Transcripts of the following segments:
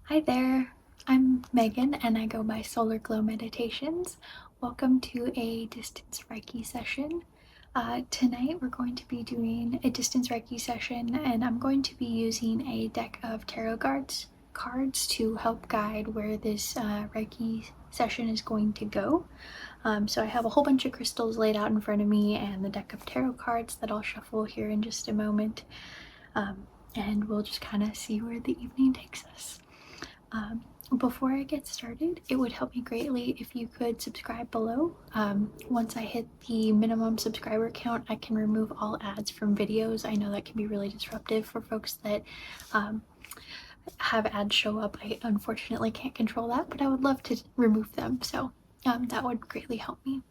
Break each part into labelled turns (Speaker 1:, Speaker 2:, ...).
Speaker 1: Hi there, I'm Megan and I go by Solar Glow Meditations. Welcome to a distance Reiki session. Tonight we're going to be doing a distance Reiki session and I'm going to be using a deck of tarot cards to help guide where this Reiki session is going to go. So I have a whole bunch of crystals laid out in front of me and the deck of tarot cards that I'll shuffle here in just a moment. And we'll just kind of see where the evening takes us. Before I get started, it would help me greatly if you could subscribe below. Once I hit the minimum subscriber count, I can remove all ads from videos. I know that can be really disruptive for folks that have ads show up. I unfortunately can't control that, but I would love to remove them, so that would greatly help me.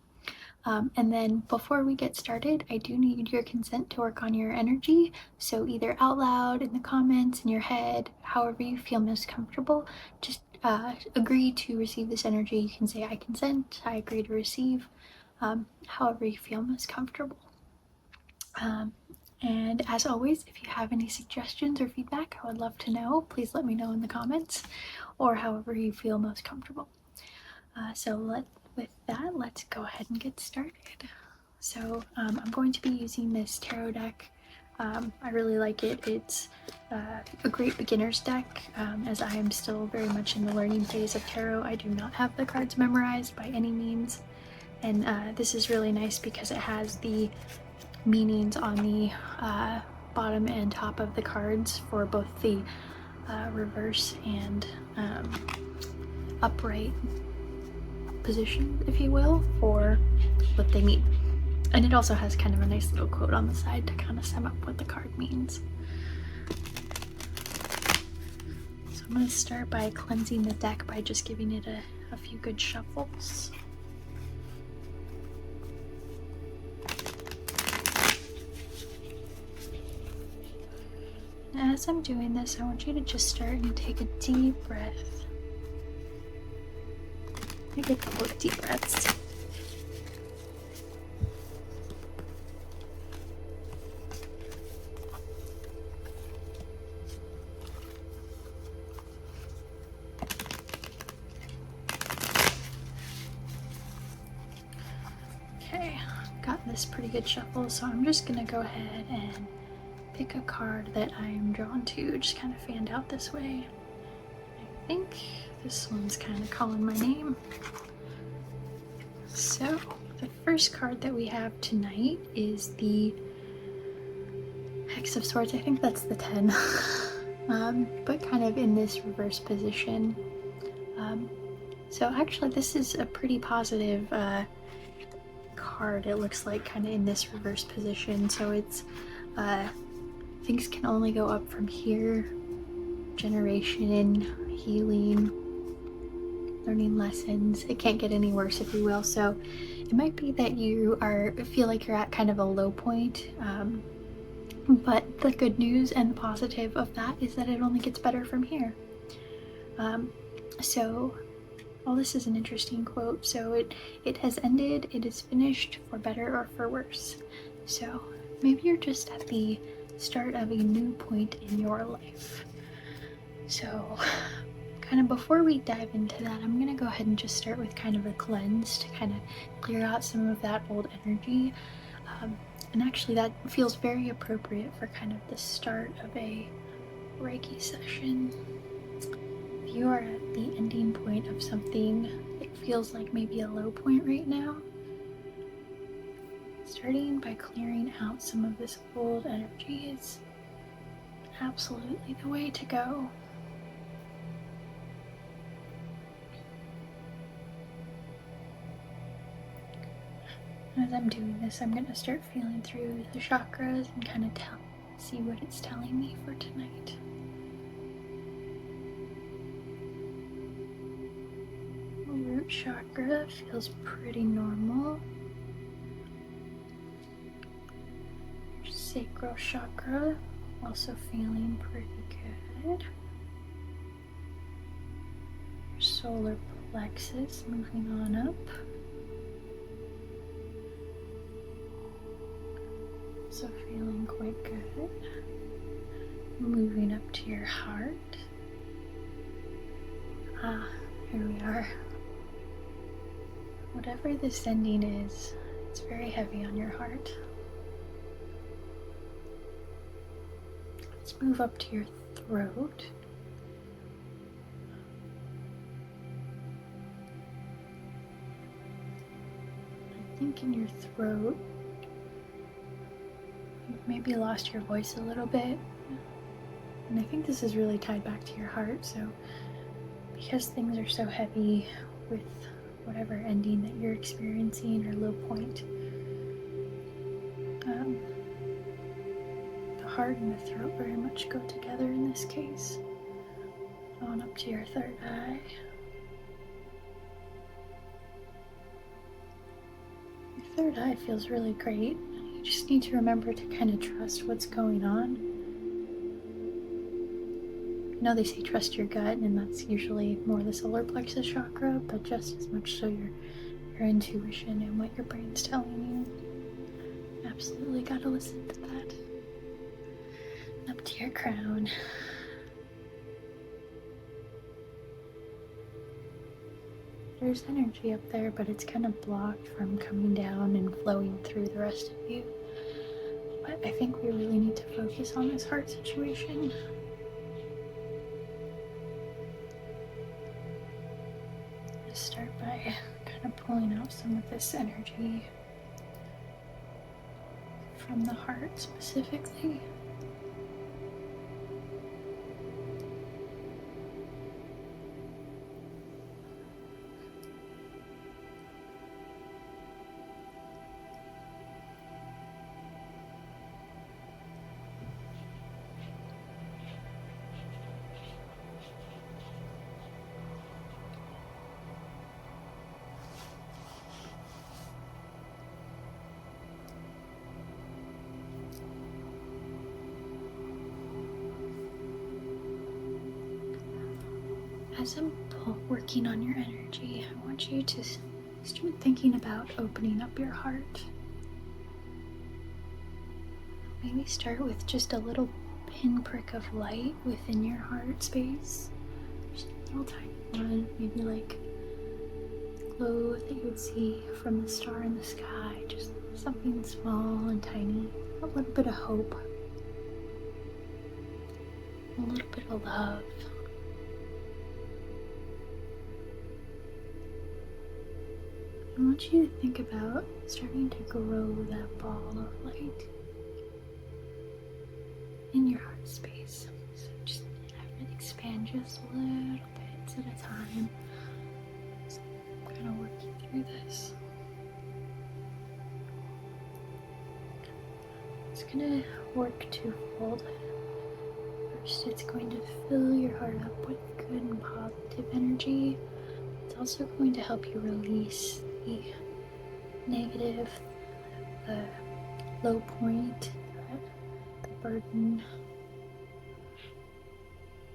Speaker 1: And then before we get started, I do need your consent to work on your energy. So either out loud, in the comments, in your head, however you feel most comfortable, just agree to receive this energy. You can say, I consent, I agree to receive, however you feel most comfortable. And as always, if you have any suggestions or feedback, I would love to know. Please let me know in the comments or however you feel most comfortable. With that, let's go ahead and get started. So I'm going to be using this tarot deck. I really like it. It's a great beginner's deck, as I am still very much in the learning phase of tarot. I do not have the cards memorized by any means, and this is really nice because it has the meanings on the bottom and top of the cards for both the reverse and upright position, if you will, for what they mean. And it also has kind of a nice little quote on the side to kind of sum up what the card means. So I'm going to start by cleansing the deck by just giving it a few good shuffles. As I'm doing this, I want you to just start and take a deep breath. Take a couple of deep breaths. Okay, got this pretty good shuffle, so I'm just gonna go ahead and pick a card that I'm drawn to, just kind of fanned out this way. I think this one's kind of calling my name. So the first card that we have tonight is the Hex of Swords. I think that's the 10, but kind of in this reverse position. So actually this is a pretty positive card, it looks like, kind of in this reverse position. So it's things can only go up from here. Generation, healing, learning lessons. It can't get any worse, if you will. So it might be that you feel like you're at kind of a low point, but the good news and the positive of that is that it only gets better from here. Well, this is an interesting quote. So it has ended, it is finished, for better or for worse. So maybe you're just at the start of a new point in your life. So kind of before we dive into that, I'm gonna go ahead and just start with kind of a cleanse to kind of clear out some of that old energy. And actually that feels very appropriate for kind of the start of a Reiki session. If you are at the ending point of something that feels like maybe a low point right now, starting by clearing out some of this old energy is absolutely the way to go. As I'm doing this, I'm going to start feeling through the chakras and kind of see what it's telling me for tonight. Root chakra feels pretty normal. Sacral chakra also feeling pretty good. Solar plexus moving on up. Also feeling quite good. Moving up to your heart. Here we are. Whatever this sending is, it's very heavy on your heart. Let's move up to your throat. I think in your throat, you've maybe lost your voice a little bit. And I think this is really tied back to your heart. So because things are so heavy with whatever ending that you're experiencing or low point, the heart and the throat very much go together in this case. On up to your third eye. Your third eye feels really great. You just need to remember to kind of trust what's going on. I know they say trust your gut, and that's usually more the solar plexus chakra, but just as much so your intuition and what your brain's telling you. Absolutely gotta listen to that. Up to your crown. There's energy up there, but it's kind of blocked from coming down and flowing through the rest of you. But I think we really need to focus on this heart situation. Just start by kind of pulling out some of this energy from the heart specifically. As I'm working on your energy, I want you to start thinking about opening up your heart. Maybe start with just a little pinprick of light within your heart space. Just a little tiny one, maybe like glow that you would see from the star in the sky. Just something small and tiny. A little bit of hope. A little bit of love. I want you to think about starting to grow that ball of light in your heart space. So just have it expand just little bits at a time. So I'm kind of working through this. It's going to work twofold. First, it's going to fill your heart up with good and positive energy. It's also going to help you release the negative, the low point, the burden,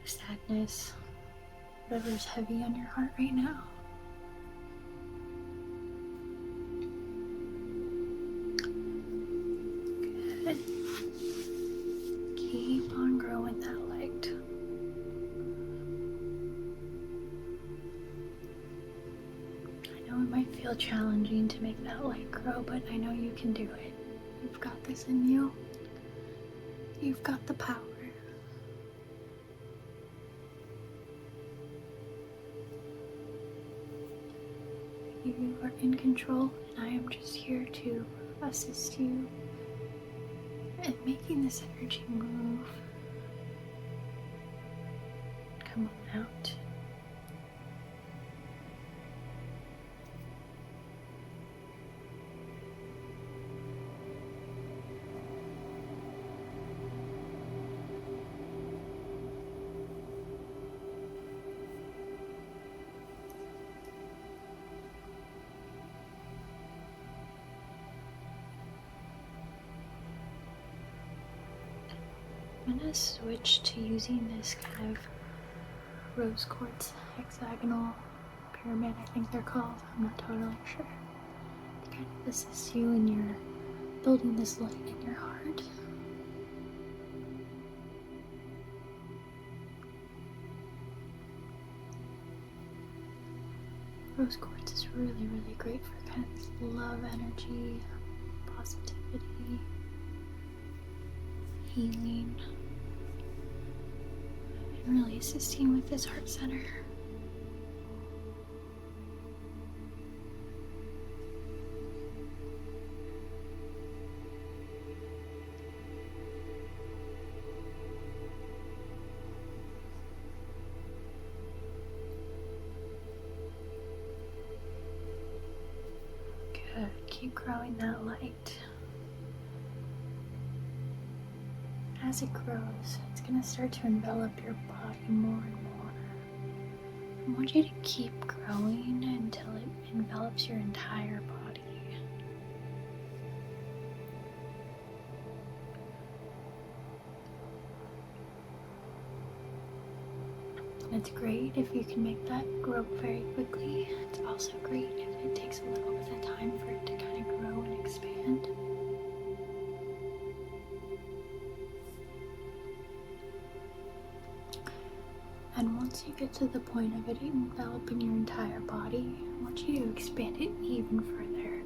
Speaker 1: the sadness, whatever's heavy on your heart right now. Good. Keep on growing that light. I know it might feel challenging to make that light grow, but I know you can do it. You've got this in you. You've got the power. You are in control, and I am just here to assist you in making this energy move. Come on out. I'm going to switch to using this kind of rose quartz hexagonal pyramid, I think they're called. I'm not totally sure. To kind of assist you in your building this light in your heart. Rose quartz is really, really great for kind of this love energy, positivity, healing, and really assisting with this heart center. Good. Keep growing that light. As it grows, it's going to start to envelop your body more and more. I want you to keep growing until it envelops your entire body. And it's great if you can make that grow very quickly. It's also great if it takes a little bit of time for it to kind of grow and expand. And once you get to the point of it enveloping your entire body, I want you to expand it even further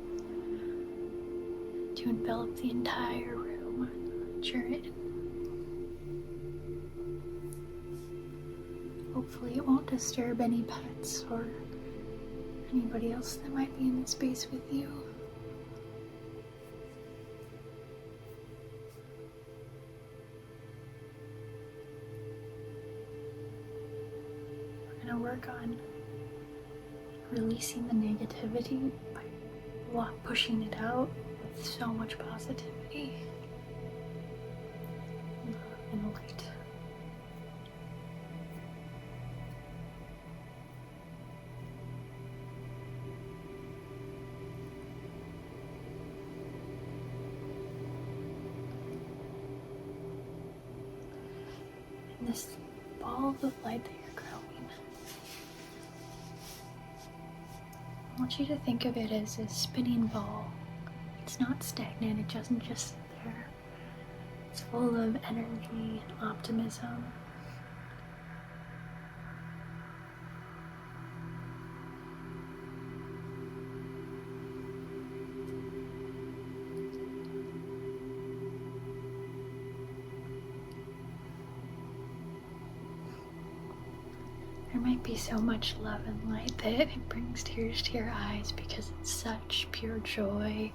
Speaker 1: to envelop the entire room that you're in. Hopefully it won't disturb any pets or anybody else that might be in the space with you. We're going to work on releasing the negativity by pushing it out with so much positivity, love, and light. And this ball of light that you're growing, I want you to think of it as a spinning ball. It's not stagnant, it doesn't just sit there. It's full of energy and optimism. There might be so much love and light that it brings tears to your eyes because it's such pure joy.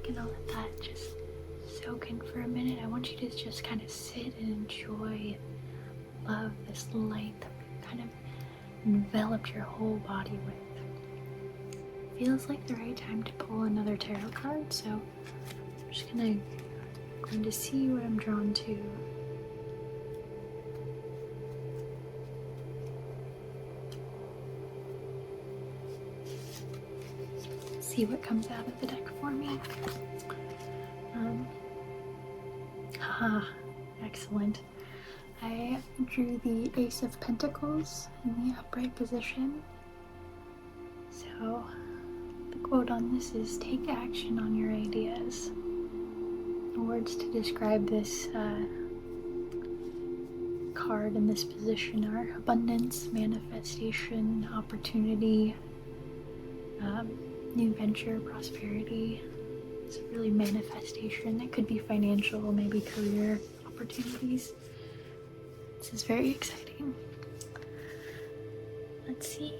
Speaker 1: Gonna let that just soak in for a minute. I want you to just kind of sit and enjoy and love this light that kind of enveloped your whole body with. Feels like the right time to pull another tarot card, so I'm just going to see what I'm drawn to. See what comes out of the deck for me. Excellent. I drew the Ace of Pentacles in the upright position. So the quote on this is, take action on your ideas. The words to describe this card in this position are abundance, manifestation, opportunity, new venture, prosperity. It's really manifestation. It could be financial, maybe career opportunities. This is very exciting. Let's see.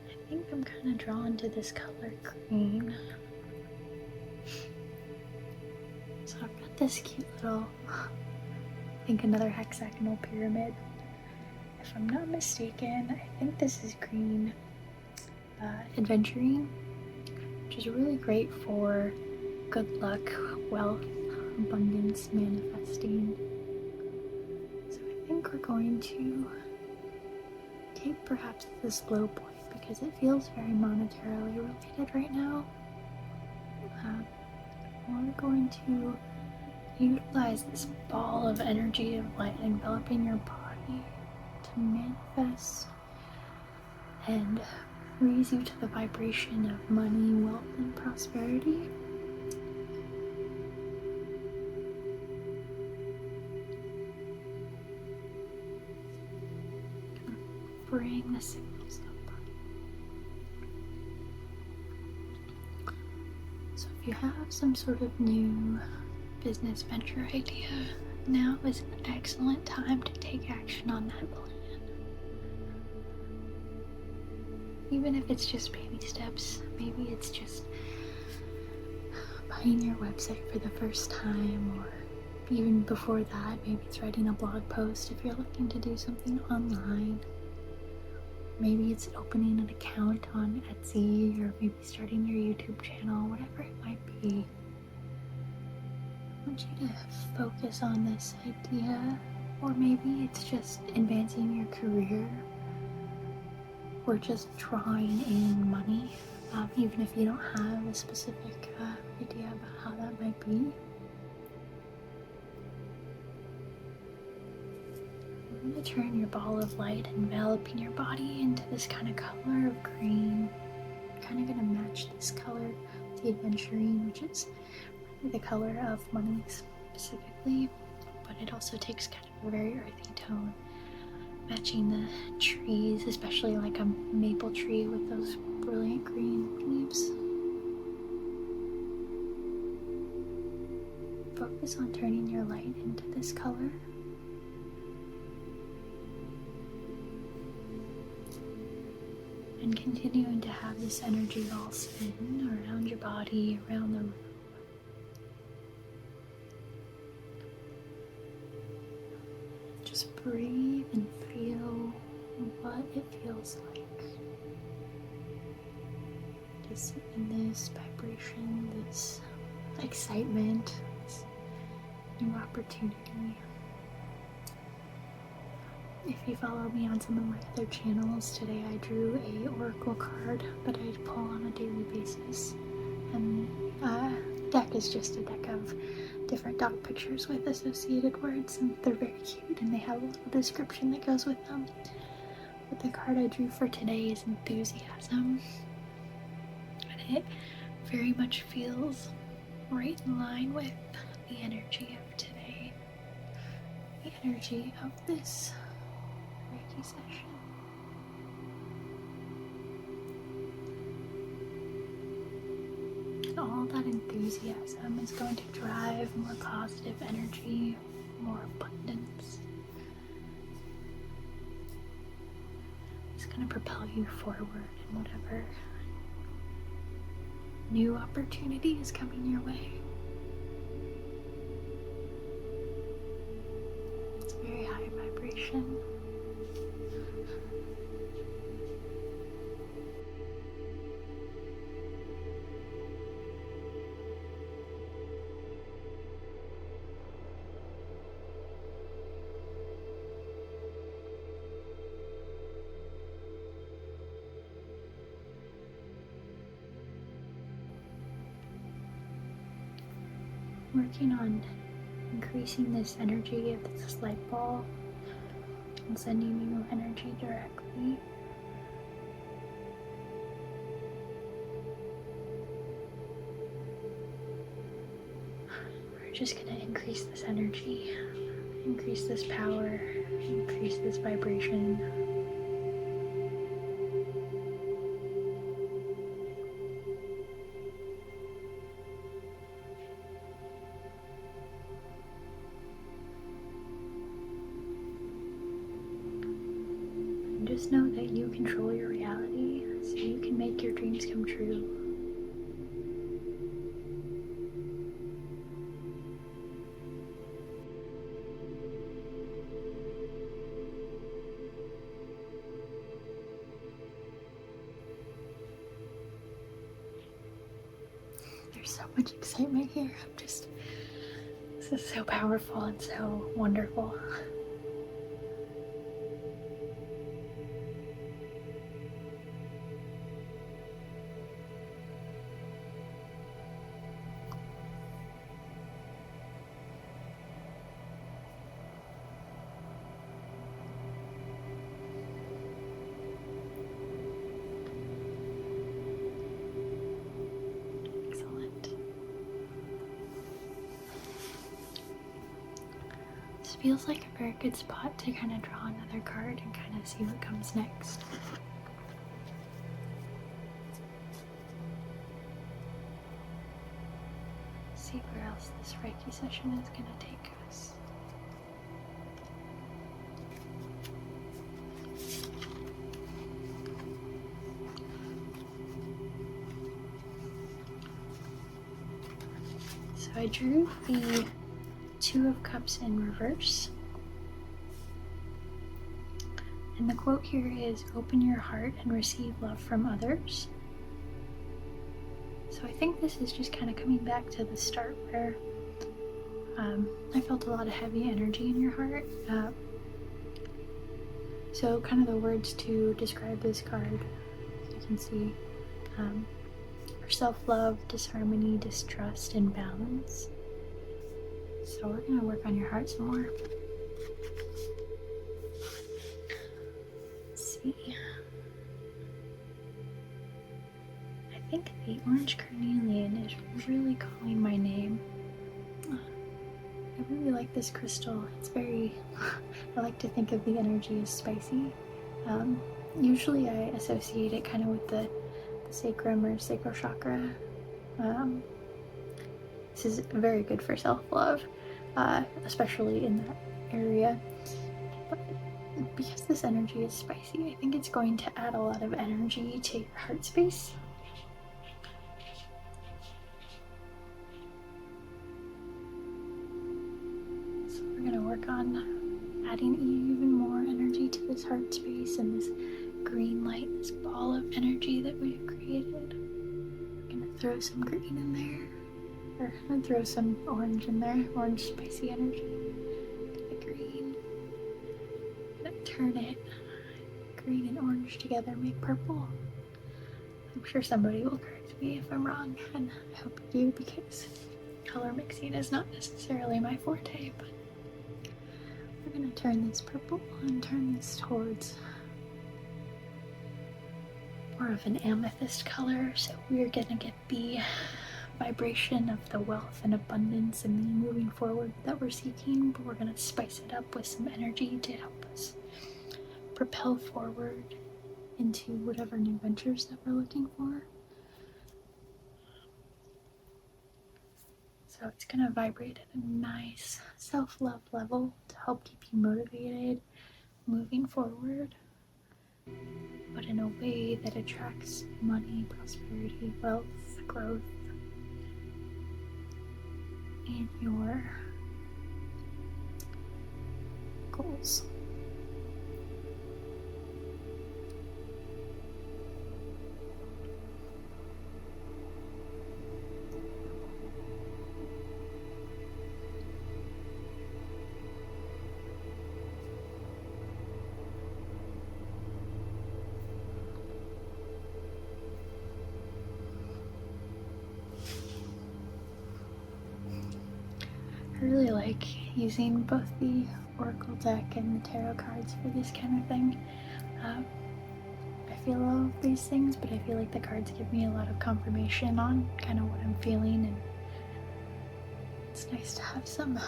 Speaker 1: I think I'm kind of drawn to this color green. So I've got this cute little, I think another hexagonal pyramid. If I'm not mistaken, I think this is green aventurine, which is really great for good luck, wealth, abundance, manifesting. So I think we're going to take perhaps this low point because it feels very monetarily related right now. we're going to utilize this ball of energy of light enveloping your body to manifest and raise you to the vibration of money, wealth, and prosperity. Bring the signals up. So if you have some sort of new business venture idea, now is an excellent time to take action on that plan. Even if it's just baby steps, maybe it's just buying your website for the first time, or even before that, maybe it's writing a blog post if you're looking to do something online. Maybe it's opening an account on Etsy, or maybe starting your YouTube channel, whatever it might be. I want you to focus on this idea, or maybe it's just advancing your career, or just drawing in money, even if you don't have a specific idea about how that might be. I'm going to turn your ball of light enveloping your body into this kind of color of green. Kind of going to match this color, the aventurine, which is the color of money specifically, but it also takes kind of a very earthy tone, matching the trees, especially like a maple tree with those brilliant green leaves. Focus on turning your light into this color. And continuing to have this energy all spin around your body, around the room. Just breathe and feel what it feels like to sit in this vibration, this excitement, this new opportunity. If you follow me on some of my other channels, today I drew a oracle card that I pull on a daily basis, and the deck is just a deck of different dog pictures with associated words, and they're very cute and they have a little description that goes with them. But the card I drew for today is enthusiasm, and it very much feels right in line with the energy of today, the energy of this Reiki session. And all that enthusiasm is going to drive more positive energy, more abundance. It's going to propel you forward in whatever new opportunity is coming your way. It's very high vibration. Working on increasing this energy of this light ball and sending you energy directly. We're just going to increase this energy, increase this power, increase this vibration. Just know that you control your reality, so you can make your dreams come true. There's so much excitement here. This is so powerful and so wonderful. feels like a very good spot to kind of draw another card and kind of see what comes next. See where else this Reiki session is going to take us. So I drew the Two of Cups in reverse. And the quote here is, "Open your heart and receive love from others." So I think this is just kind of coming back to the start where I felt a lot of heavy energy in your heart. So kind of the words to describe this card, as you can see, are self-love, disharmony, distrust, and balance. So we're going to work on your heart some more. Let's see. I think the orange carnelian is really calling my name. I really like this crystal. It's very, I like to think of the energy as spicy. Usually I associate it kind of with the sacrum or sacral chakra. This is very good for self-love, especially in that area. But because this energy is spicy, I think it's going to add a lot of energy to your heart space. So we're going to work on adding even more energy to this heart space and this green light, this ball of energy that we've created. We're going to throw some green in there. Or I'd throw some orange in there, orange spicy energy. The green. I'm gonna turn it, green and orange together, make purple. I'm sure somebody will correct me if I'm wrong, and I hope you do, because color mixing is not necessarily my forte, but we're gonna turn this purple and turn this towards more of an amethyst color, so we're gonna get the vibration of the wealth and abundance and the moving forward that we're seeking, but we're going to spice it up with some energy to help us propel forward into whatever new ventures that we're looking for. So it's going to vibrate at a nice self-love level to help keep you motivated, moving forward, but in a way that attracts money, prosperity, wealth, growth, and your goals. I really like using both the Oracle deck and the tarot cards for this kind of thing. I feel all of these things, but I feel like the cards give me a lot of confirmation on kind of what I'm feeling, and it's nice to have some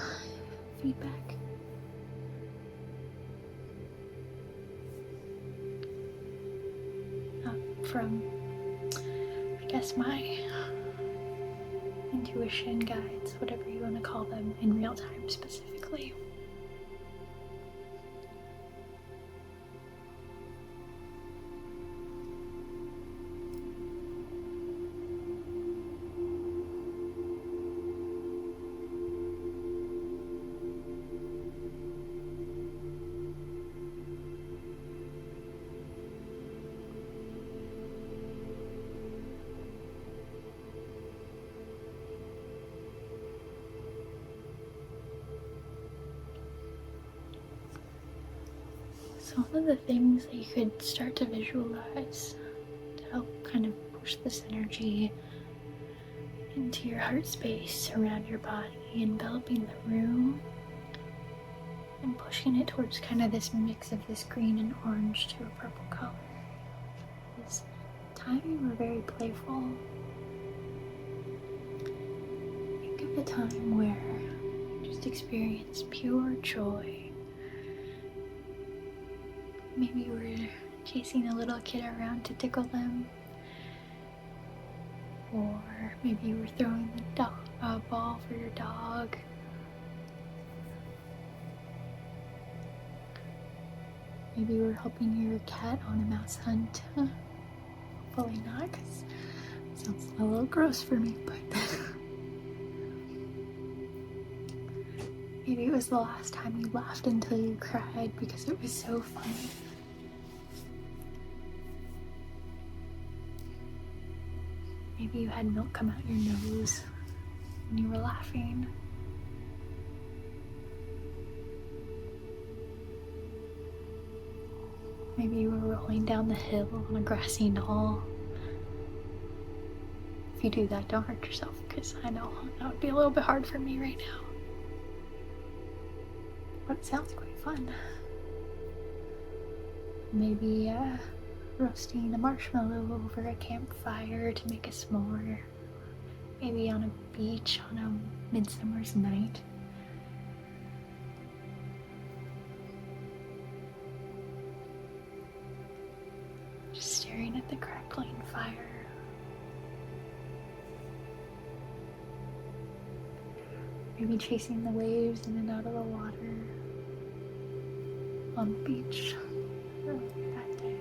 Speaker 1: feedback. From, I guess, my intuition guides, whatever you want to call them, in real time specifically. So one of the things that you could start to visualize to help kind of push this energy into your heart space, around your body, enveloping the room, and pushing it towards kind of this mix of this green and orange to a purple color. This time you were very playful. Think of a time where just just experience pure joy. Maybe you were chasing a little kid around to tickle them, or maybe you were throwing a ball for your dog. Maybe you were helping your cat on a mouse hunt. Hopefully not, because it sounds a little gross for me, but maybe it was the last time you laughed until you cried because it was so funny. Maybe you had milk come out your nose when you were laughing. Maybe you were rolling down the hill on a grassy knoll. If you do that, don't hurt yourself, because I know that would be a little bit hard for me right now. But it sounds quite fun. Maybe roasting a marshmallow over a campfire to make a s'more. Maybe on a beach on a midsummer's night. Just staring at the crackling fire. Maybe chasing the waves in and out of the water on the beach earlier that day.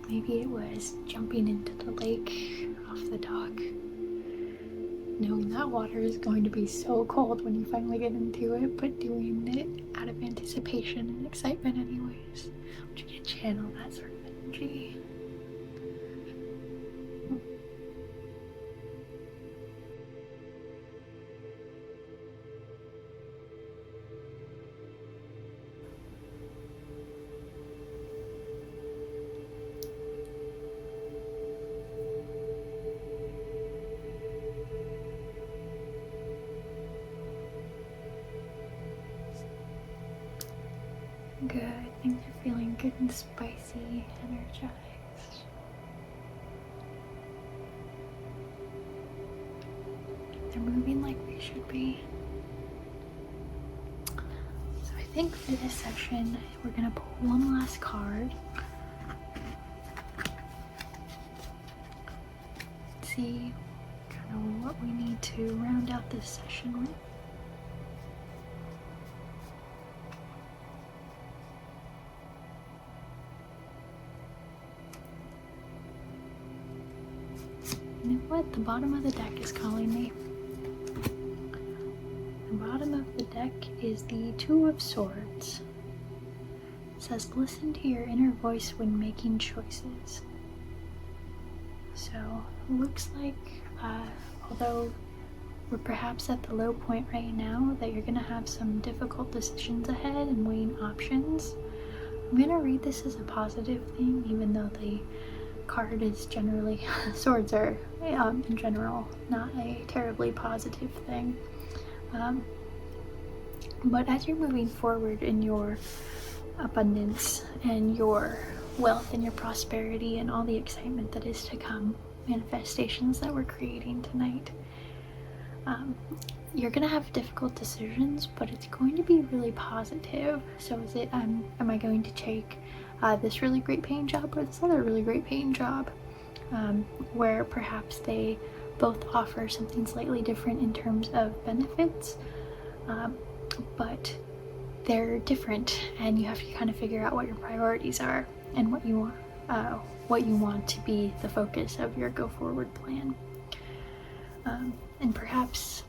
Speaker 1: Maybe it was jumping into the lake off the dock, knowing that water is going to be so cold when you finally get into it, but doing it out of anticipation and excitement anyways. Which you can channel that sort of energy. Good. Things are feeling good and spicy, energized. They're moving like they should be. So I think for this session, we're gonna pull one last card. See kind of what we need to round out this session with. You know what? The bottom of the deck is calling me. The bottom of the deck is the Two of Swords. It says, listen to your inner voice when making choices. So, it looks like, although we're perhaps at the low point right now, that you're going to have some difficult decisions ahead and weighing options. I'm going to read this as a positive thing, even though the card is generally, swords are in general not a terribly positive thing. But as you're moving forward in your abundance and your wealth and your prosperity and all the excitement that is to come, manifestations that we're creating tonight, you're gonna have difficult decisions, but it's going to be really positive. So is it, am I going to take this really great paying job or this other really great paying job, where perhaps they both offer something slightly different in terms of benefits, but they're different, and you have to kind of figure out what your priorities are and what you want to be the focus of your go forward plan. And perhaps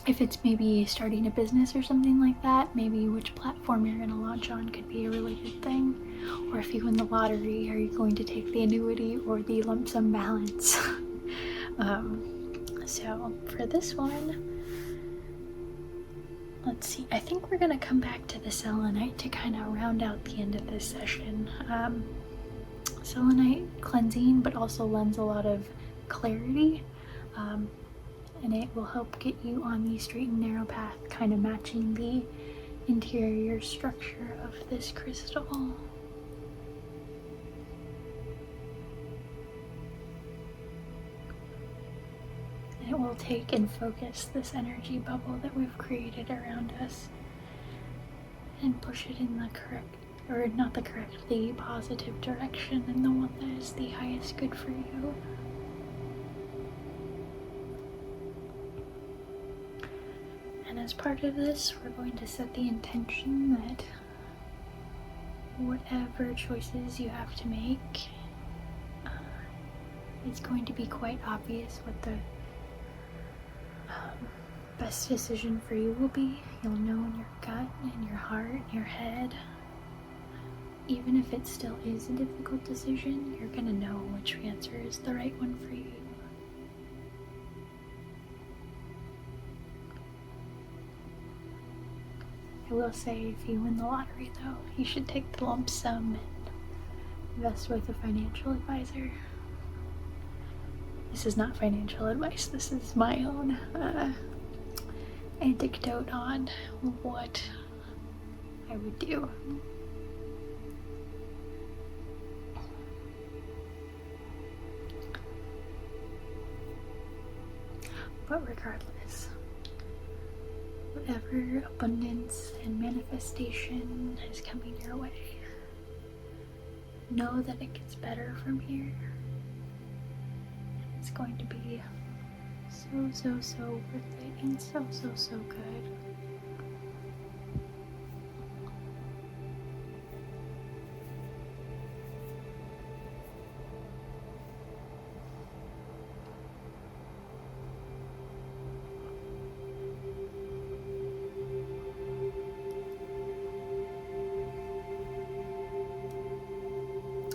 Speaker 1: if it's maybe starting a business or something like that, maybe which platform you're going to launch on could be a really good thing. Or if you win the lottery, are you going to take the annuity or the lump sum balance? So for this one, let's see, I think we're going to come back to the selenite to kind of round out the end of this session. Selenite cleansing, but also lends a lot of clarity, and it will help get you on the straight and narrow path, kind of matching the interior structure of this crystal. And it will take and focus this energy bubble that we've created around us and push it in the correct, or not the correct, the positive direction, and the one that is the highest good for you. And as part of this, we're going to set the intention that whatever choices you have to make, it's going to be quite obvious what the best decision for you will be. You'll know in your gut, in your heart, in your head. Even if it still is a difficult decision, you're gonna know which answer is the right one for you. I will say, if you win the lottery though, you should take the lump sum and invest with a financial advisor. This is not financial advice, this is my own anecdote on what I would do. But regardless, whatever abundance and manifestation is coming your way, know that it gets better from here. It's going to be so worth it and so good.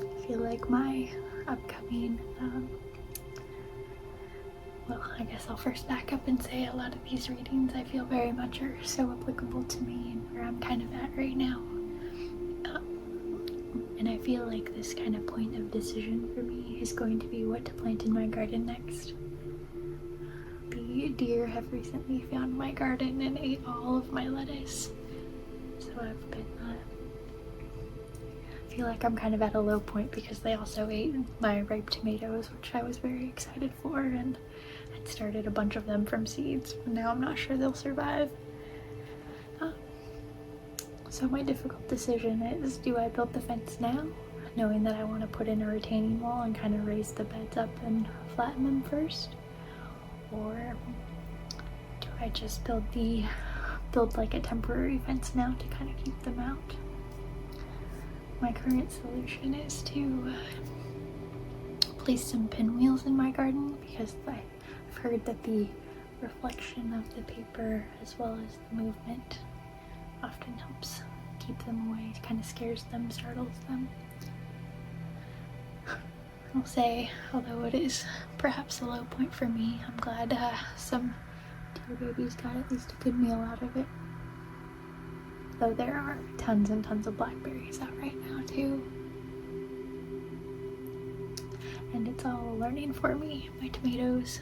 Speaker 1: I feel like my upcoming well, I guess I'll first back up and say a lot of these readings I feel very much are so applicable to me and where I'm kind of at right now. And I feel like this kind of point of decision for me is going to be what to plant in my garden next. The deer have recently found my garden and ate all of my lettuce. So I've been, I feel like I'm kind of at a low point because they also ate my ripe tomatoes, which I was very excited for, and I'd started a bunch of them from seeds. But now I'm not sure they'll survive. So my difficult decision is, do I build the fence now, knowing that I want to put in a retaining wall and kind of raise the beds up and flatten them first? Or do I just build like a temporary fence now to kind of keep them out? My current solution is to place some pinwheels in my garden, because I've heard that the reflection of the paper as well as the movement often helps keep them away. It kind of scares them, startles them. I'll say, although it is perhaps a low point for me, I'm glad some deer babies got at least a good meal out of it. Though there are tons and tons of blackberries out right now too. And it's all learning for me. My tomatoes,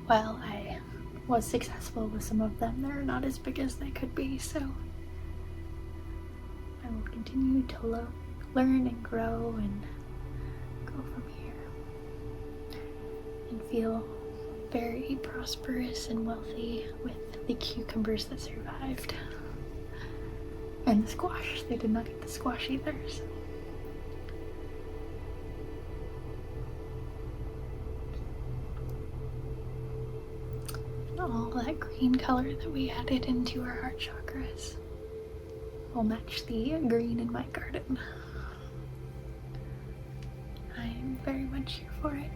Speaker 1: while I was successful with some of them, they're not as big as they could be, so I will continue to learn and grow and go from here and feel very prosperous and wealthy with the cucumbers that survived. And the squash. They did not get the squash either, so. All that green color that we added into our heart chakras will match the green in my garden. I'm very much here for it.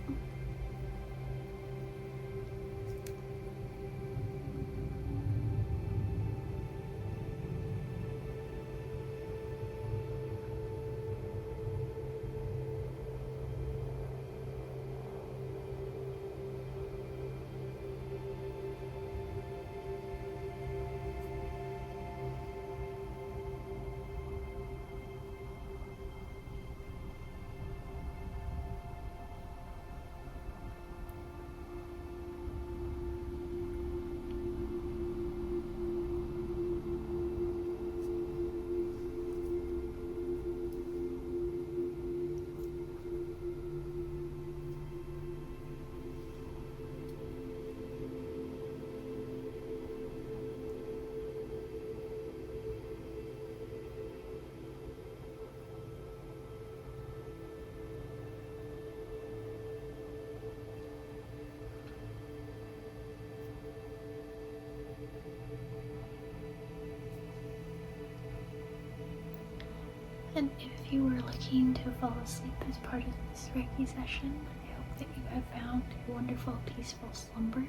Speaker 1: And if you were looking to fall asleep as part of this Reiki session, I hope that you have found a wonderful, peaceful slumber.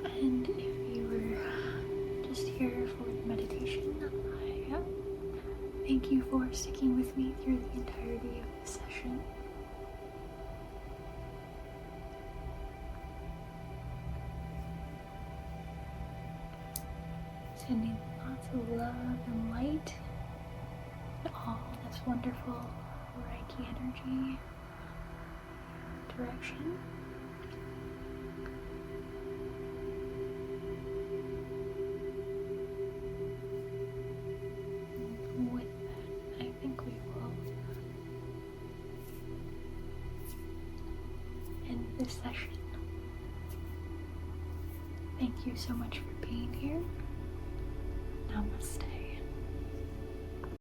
Speaker 1: And if you were just here for the meditation, I thank you for sticking with me through the entirety of the session. Sending lots of love and light to all this wonderful Reiki energy direction. And with that, I think we will end this session. Thank you so much for being here. Namaste.